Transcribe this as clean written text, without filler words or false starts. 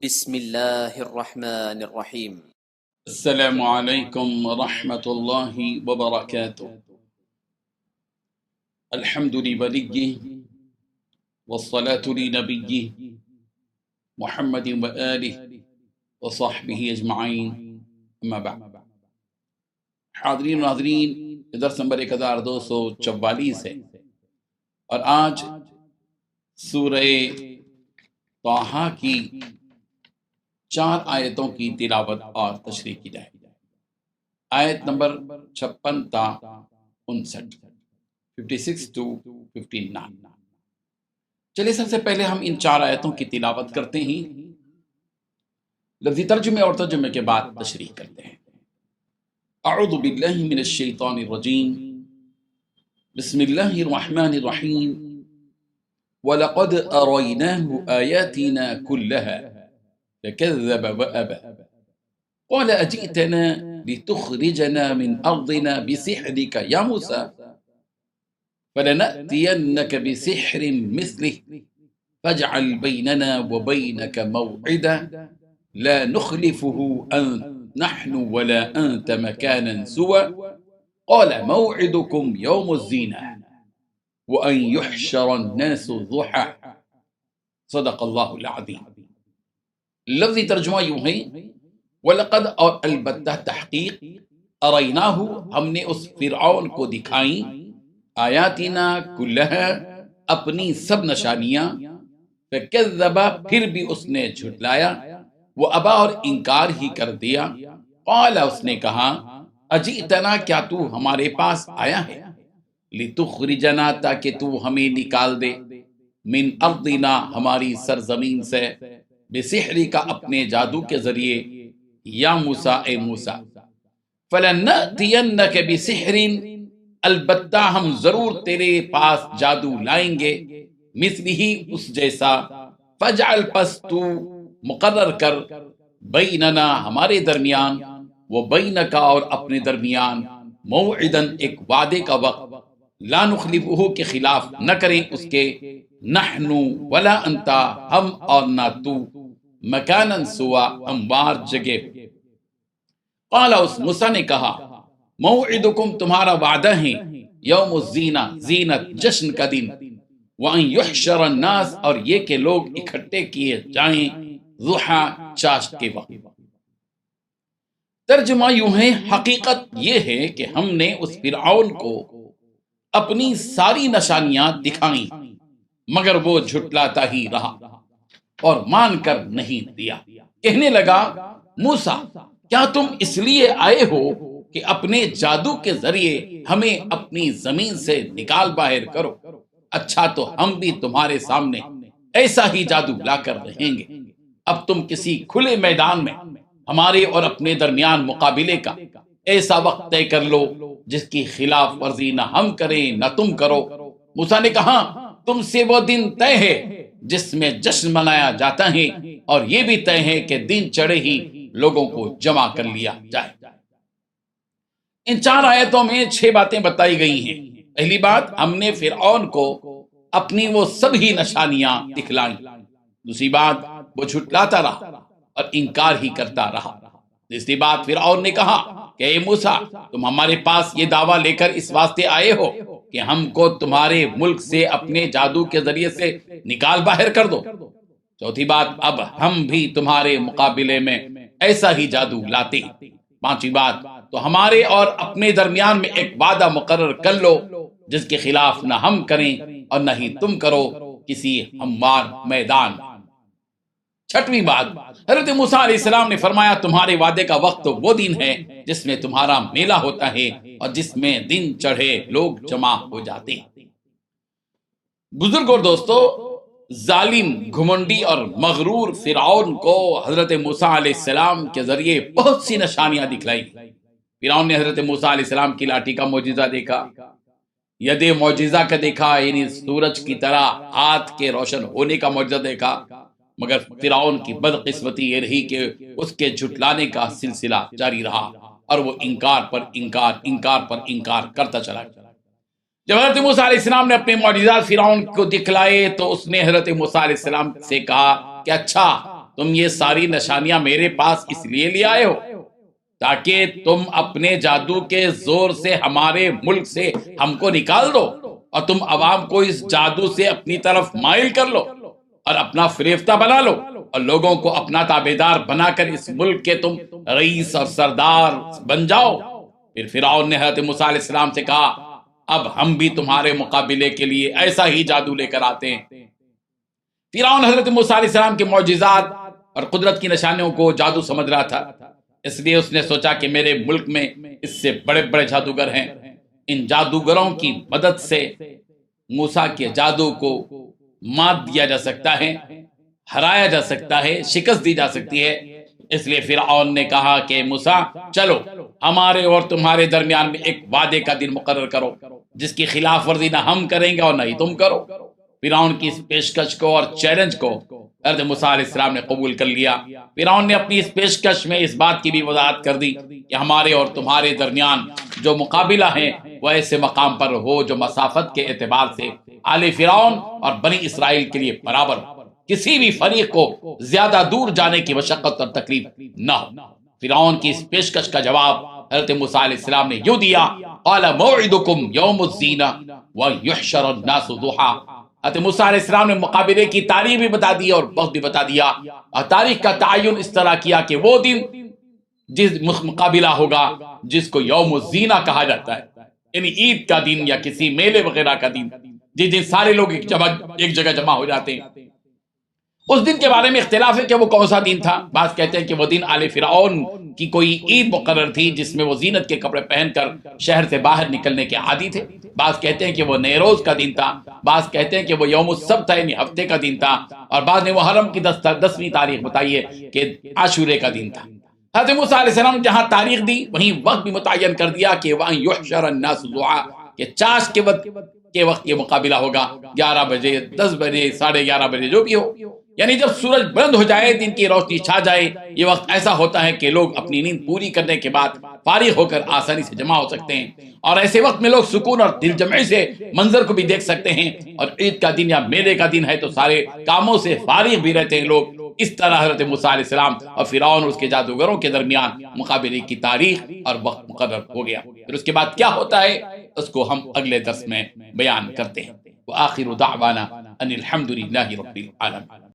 بسم اللہ الرحمن الرحیم۔ السلام علیکم ورحمۃ اللہ وبرکاتہ۔ الحمد لولیہ والصلاة لنبیہ محمد وآلہ وصحبہ اجمعین، اما بعد۔ حاضرین و ناظرین، درس نمبر 1244 ہے اور آج سورہ طٰہٰ کی 4 آیتوں کی تلاوت اور تشریح کی جائے گی۔ آیت نمبر 56 تا 59، 56 to 59۔ چلیے سب سے پہلے ہم ان 4 آیتوں کی تلاوت کرتے ہیں، لفظی ترجمے اور ترجمے کے بعد تشریح کرتے ہیں۔ اعوذ باللہ من الشیطان الرجیم، بسم اللہ الرحمن الرحیم۔ وَلَقَدْ أَرَيْنَاهُ آيَاتِنَا كُلَّهَا فكذب وأبى قال أجئتنا لتخرجنا من أرضنا بسحرك يا موسى فلنأتينك بسحر مثله فاجعل بيننا وبينك موعدا لا نخلفه نحن ولا أنت مكانا سوى قال موعدكم يوم الزينة وأن يحشر الناس ضحى صدق الله العظيم۔ لفظی ترجمہ یوں ہے، وَلَقَدْ اور البتہ تحقیق، أَرَيْنَاهُ ہم نے اس فرعون کو دکھائیں، آیاتنا کلھا اپنی سب نشانیاں، فَكَذَّبَ پھر بھی اس نے جھٹلایا، وَأَبَى اور انکار ہی کر دیا، قال اس نے کہا أَجِئْتَنَا کیا تو ہمارے پاس آیا ہے، لِتُخْرِجَنَا تاکہ تو ہمیں نکال دے، من ارضنا ہماری سرزمین سے، بسحری کا اپنے جادو کے ذریعے، یا موسیٰ اے موسیٰ، فَلَنَّأْتِيَنَّكَ بِسِحْرٍ البتہ ہم ضرور تیرے پاس جادو لائیں گے، مثلہ اس جیسا، فَاجْعَلْ پس تو مقرر کر، بیننا ہمارے درمیان، وبینک اور اپنے درمیان، موعدن ایک وعدے کا وقت، لا نخلفہ کے خلاف نہ کریں اس کے، نحن ولا انتا ہم اور نہ تو، مکانن سوا ہموار جگہ۔ قال اس موسیٰ نے کہا موعدکم تمہارا وعدہ ہے، یوم الزینہ زینت جشن کا دن، وَأَن يُحْشَرَ النَّاسِ اور یہ کہ لوگ اکٹھے کیے جائیں، ضحیٰ چاشت کے وقت۔ ترجمہ یوں ہے، حقیقت یہ ہے کہ ہم نے اس فرعون کو اپنی ساری نشانیاں دکھائیں، مگر وہ جھٹلاتا ہی رہا اور مان کر نہیں دیا۔ کہنے لگا موسیٰ کیا تم اس لیے آئے ہو کہ اپنے جادو کے ذریعے ہمیں اپنی زمین سے نکال باہر کرو؟ اچھا تو ہم بھی تمہارے سامنے ایسا ہی جادو لا کر رہیں گے۔ اب تم کسی کھلے میدان میں ہمارے اور اپنے درمیان مقابلے کا ایسا وقت طے کر لو جس کی خلاف ورزی نہ ہم کریں نہ تم کرو۔ موسیٰ نے کہا تم سے وہ دن طے ہے جس میں جشن منایا جاتا ہے، اور یہ بھی طے ہے کہ دن چڑھے ہی لوگوں کو جمع کر لیا جائے۔ ان 4 آیتوں میں 6 باتیں بتائی گئی ہیں۔ پہلی بات، ہم نے فرعون کو اپنی وہ سبھی نشانیاں دکھلائیں۔ دوسری بات، وہ جھٹلاتا رہا اور انکار ہی کرتا رہا۔ تیسری بات، فرعون نے کہا کہ اے موسیٰ تم ہمارے پاس یہ دعویٰ لے کر اس واسطے آئے ہو کہ ہم کو تمہارے ملک سے اپنے جادو کے ذریعے سے نکال باہر کر دو۔ چوتھی بات، اب ہم بھی تمہارے مقابلے میں ایسا ہی جادو لاتے ہیں۔ پانچویں بات، تو ہمارے اور اپنے درمیان میں ایک وعدہ مقرر کر لو جس کے خلاف نہ ہم کریں اور نہ ہی تم کرو کسی ہموار میدان۔ چھٹویں بات، حضرت موسیٰ علیہ السلام نے فرمایا تمہارے وعدے کا وقت وہ دن ہے جس میں تمہارا میلہ ہوتا ہے اور جس میں دن چڑھے لوگ جمع ہو جاتے ہیں۔ بزرگ اور دوستو، ظالم، گھمنڈی اور مغرور فرعون کو حضرت موسیٰ علیہ السلام کے ذریعے بہت سی نشانیاں دکھلائی۔ فرعون نے حضرت موسیٰ علیہ السلام کی لاٹھی کا معجزہ دیکھا، ید معجزہ کا دیکھا، یعنی سورج کی طرح ہاتھ کے روشن ہونے کا معجزہ دیکھا، مگر فرعون کی بدقسمتی یہ رہی کہ اس کے جھٹلانے کا سلسلہ جاری رہا اور وہ انکار پر انکار، انکار پر انکار کرتا چلا گیا۔ جب حضرت موسیٰ علیہ السلام نے اپنے معجزات فرعون کو دکھلائے تو اس نے حضرت موسیٰ علیہ السلام سے کہا کہ اچھا تم یہ ساری نشانیاں میرے پاس اس لیے لے آئے ہو تاکہ تم اپنے جادو کے زور سے ہمارے ملک سے ہم کو نکال دو اور تم عوام کو اس جادو سے اپنی طرف مائل کر لو اور اپنا فریفتہ بنا لو اور لوگوں کو اپنا تابعدار بنا کر اس ملک کے تم رئیس اور سردار بن جاؤ۔ پھر فرعون نے حضرت موسیٰ علیہ السلام سے کہا اب ہم بھی تمہارے مقابلے کے لیے ایسا ہی جادو لے کر آتے ہیں۔ فرعون حضرت موسیٰ علیہ السلام کے معجزات اور قدرت کی نشانیوں کو جادو سمجھ رہا تھا، اس لیے اس نے سوچا کہ میرے ملک میں اس سے بڑے بڑے جادوگر ہیں، ان جادوگروں کی مدد سے موسیٰ کے جادو کو مات دیا جا سکتا ہے، ہرایا جا سکتا ہے، شکست دی جا سکتی ہے۔ اس لیے فرعون نے کہا کہ موسیٰ چلو ہمارے اور تمہارے درمیان میں ایک وعدے کا دن مقرر کرو جس کی خلاف ورزی نہ ہم کریں گے اور نہ ہی تم کرو۔ فرعون کی اس پیشکش کو اور چیلنج کو حضرت موسیٰ علیہ السلام نے قبول کر لیا۔ فرعون نے اپنی اس پیشکش میں اس بات کی بھی وضاحت کر دی کہ ہمارے اور تمہارے درمیان جو مقابلہ ہے وہ ایسے مقام پر ہو جو مسافت کے اعتبار سے آل فرعون اور بنی اسرائیل کے لیے برابر ہو، کسی بھی فریق کو زیادہ دور جانے کی مشقت اور تکلیف نہ ہو۔ فرعون کی اس پیشکش کا جواب حضرت موسیٰ علیہ السلام نے یوں دیا قال موعدکم یوم الزینہ ویحشر الناس ضحیٰ۔ حضرت موسیٰ علیہ السلام نے مقابلے کی تاریخ بھی بتا دی اور وقت بھی بتا دیا، اور تاریخ کا تعین اس طرح کیا کہ وہ دن جس مقابلہ ہوگا جس کو یوم الزینہ کہا جاتا ہے، یعنی عید کا دن یا کسی میلے وغیرہ کا دن، جس دن سارے لوگ ایک جگہ جمع ہو جاتے ہیں۔ اس دن کے بارے میں اختلاف ہے کہ وہ کون سا دن تھا۔ بعض کہتے ہیں کہ وہ دن آل فرعون کی کوئی عید مقرر تھی جس میں وہ زینت کے کپڑے پہن کر شہر سے باہر نکلنے کے عادی تھے۔ بعض کہتے ہیں کہ وہ نیروز کا دن تھا، بعض کہتے ہیں کہ وہ یوم السبت تھا یعنی ہفتے کا دن تھا، اور بعض نے محرم کی 10ویں تاریخ بتائی ہے کہ عاشورے کا دن تھا۔ حضرت موسیٰ علیہ السلام نے جہاں تاریخ دی وہیں وقت بھی متعین کر دیا کہ وہاں یحشر الناس ضحیٰ، کہ چاش کے وقت یہ مقابلہ ہوگا، 11 بجے، 10 بجے، 11:30 بجے، جو بھی ہو، یعنی جب سورج بلند ہو جائے، دن کی روشنی چھا جائے۔ یہ وقت ایسا ہوتا ہے کہ لوگ اپنی نیند پوری کرنے کے بعد فارغ ہو کر آسانی سے جمع ہو سکتے ہیں، اور ایسے وقت میں لوگ سکون اور دل جمعی سے منظر کو بھی دیکھ سکتے ہیں، اور عید کا دن یا میلے کا دن ہے تو سارے کاموں سے فارغ بھی رہتے ہیں لوگ۔ اس طرح حضرت موسیٰ علیہ السلام اور فرعون اور اس کے جادوگروں کے درمیان مقابلے کی تاریخ اور وقت مقرر ہو گیا۔ پھر اس کے بعد کیا ہوتا ہے اس کو ہم اگلے درس میں بیان کرتے ہیں۔ وآخر دعوانا ان الحمد للہ رب العالمین۔